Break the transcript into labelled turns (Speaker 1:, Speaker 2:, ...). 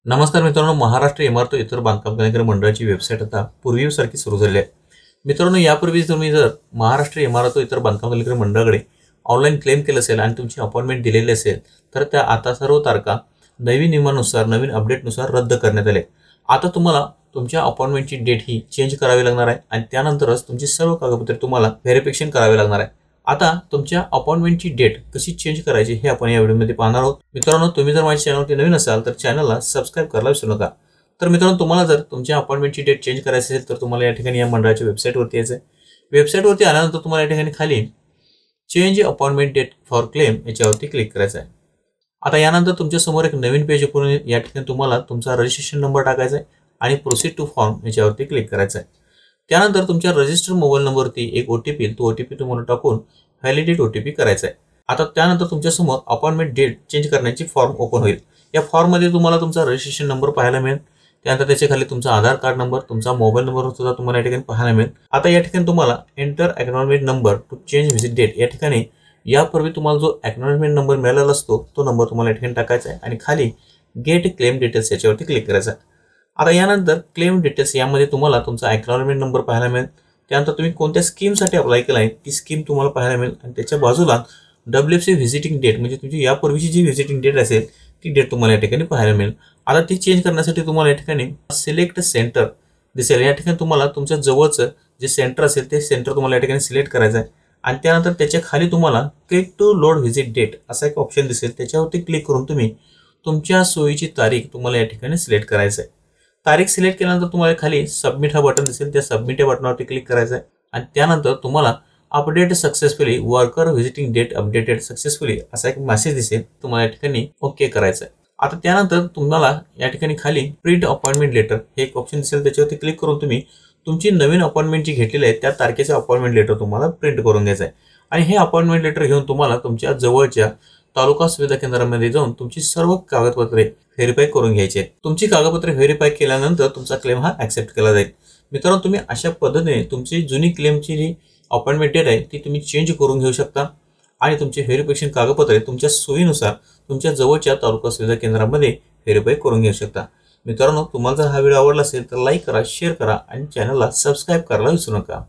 Speaker 1: नमस्कार मित्रांनो, महाराष्ट्र इमारत इतर बांधकाम कामगार मंडळाची वेबसाईट आता पूर्वीसारखी सुरू झाली आहे. मित्रांनो, यापूर्वी तुम्ही जर महाराष्ट्र इमारत इतर बांधकाम कामगार मंडळाकडे ऑनलाईन क्लेम केलं असेल आणि तुमची अपॉइंटमेंट दिलेली असेल तर त्या आता सर्व तारखा नवीन नियमानुसार नवीन अपडेटनुसार रद्द करण्यात आले. आता तुम्हाला तुमच्या अपॉइंटमेंटची डेट ही चेंज करावी लागणार आहे आणि त्यानंतरच तुमची सर्व कागदपत्रे तुम्हाला व्हेरिफिकेशन करावे लागणार आहे. आता तुमच्या अपॉइंटमेंटची डेट कशी चेंज करायची हे आपण या व्हिडिओमध्ये पाहणार आहोत. मित्रांनो, तुम्ही जर माझ्या चॅनलवरती नवीन असाल तर चॅनलला सबस्क्राइब करायला विसरू नका. तर मित्रांनो, तुम्हाला जर तुमच्या अपॉइंटमेंटची डेट चेंज करायची असेल तर तुम्हाला या ठिकाणी या मंडळाच्या वेबसाईटवरती यायचं आहे. वेबसाईटवरती आल्यानंतर तुम्हाला या ठिकाणी खाली change appointment date for claim याच्यावरती क्लिक करायचं आहे. आता यानंतर तुमच्या समोर एक नवीन पेज ओपन होईल. या ठिकाणी तुम्हाला तुमचा रजिस्ट्रेशन नंबर टाकायचा आहे आणि प्रोसीड टू फॉर्म याच्यावरती क्लिक करायचं आहे. त्यानंतर तुमच्या रजिस्टर्ड मोबाईल नंबरवरती एक ओटीपी तो ओटीपी तुम्हाला टाकून व्हॅलिडेट ओटीपी करायचा आहे. आता त्यानंतर तुमच्या समोर अपॉइंटमेंट डेट चेंज करण्याची फॉर्म ओपन होईल. या फॉर्ममध्ये तुम्हाला तुमचा रजिस्ट्रेशन नंबर पाहायला मिळेल. त्यानंतर त्याच्या खाली तुमचा आधार कार्ड नंबर, तुमचा मोबाईल नंबर सुद्धा तुम्हाला या ठिकाणी पाहायला मिळेल. आता या ठिकाणी तुम्हाला enter acknowledgement number to change visit date या ठिकाणी यापूर्वी तुम्हाला जो एक्नॉलेजमेंट नंबर मिळालेला असतो तो नंबर तुम्हाला या ठिकाणी टाकायचा आहे आणि खाली गेट क्लेम डिटेल्स याच्यावरती क्लिक करायचं आहे. आता यानंतर क्लेम डिटेल्स यामध्ये तुम्हाला तुमचा एक्नॉलेजमेंट नंबर पाहायला मिळेल. त्यानंतर तुम्ही कोणत्या स्कीमसाठी अप्लाय केला आहे ती स्कीम तुम्हाला पाहायला मिळेल आणि त्याच्या बाजूला WFC व्हिजिटिंग डेट म्हणजे तुमची यापूर्वीची जी व्हिजिटिंग डेट असेल ती डेट तुम्हाला या ठिकाणी पाहायला मिळेल. आता ती चेंज करण्यासाठी तुम्हाला या ठिकाणी सिलेक्ट सेंटर दिसेल. या ठिकाणी तुम्हाला तुमच्या जवळचं जे सेंटर असेल ते सेंटर तुम्हाला या ठिकाणी सिलेक्ट करायचं आहे आणि त्यानंतर त्याच्या खाली तुम्हाला click to load visit date असा एक ऑप्शन दिसेल. त्याच्यावरती क्लिक करून तुम्ही तुमच्या सोयीची तारीख तुम्हाला या ठिकाणी सिलेक्ट करायचं आहे. तारीख सिलेक्ट केल्यानंतर तुम्हाला खाली सबमिट हा बटन दिसेल. त्या सबमिट या बटनावरती क्लिक करायचं आहे आणि त्यानंतर तुम्हाला update successfully worker visiting date updated successfully असा एक मेसेज दिसेल. तुम्हाला या ठिकाणी ओके करायचं आहे. आता त्यानंतर तुम्हाला या ठिकाणी खाली प्रिंट अपॉइंटमेंट लेटर हे एक ऑप्शन दिसेल. त्याच्यावरती क्लिक करून तुम्ही तुमची नवीन अपॉइंटमेंट जी घेतलेली आहे त्या तारखेचे अपॉइंटमेंट लेटर तुम्हाला प्रिंट करून घ्यायचं आहे आणि हे अपॉइंटमेंट लेटर घेऊन तुम्हाला तुमच्या जवळच्या तालुका सुविधा केंद्रामध्ये जाऊन तुमची सर्व कागदपत्रे व्हेरीफाय करून घ्यायची आहेत. तुमची कागदपत्रे व्हेरीफाय केल्यानंतर तुमचा क्लेम हा ऍक्सेप्ट केला जाईल. मित्रांनो, तुम्ही अशा पद्धतीने तुमची जुनी क्लेमची जी अपॉइंटमेंट डेट आहे ती तुम्ही चेंज करून घेऊ शकता आणि तुमचे व्हेरिफिकेशन कागदपत्रे तुमच्या सोयीनुसार तुमच्या जवळच्या तालुका सुविधा केंद्रामध्ये व्हेरीफाय करून घेऊ शकता. मित्रांनो, तुम्हाला जर हा व्हिडिओ आवडला असेल तर लाईक करा, शेअर करा आणि चॅनलला सबस्क्राईब करायला विसरू नका.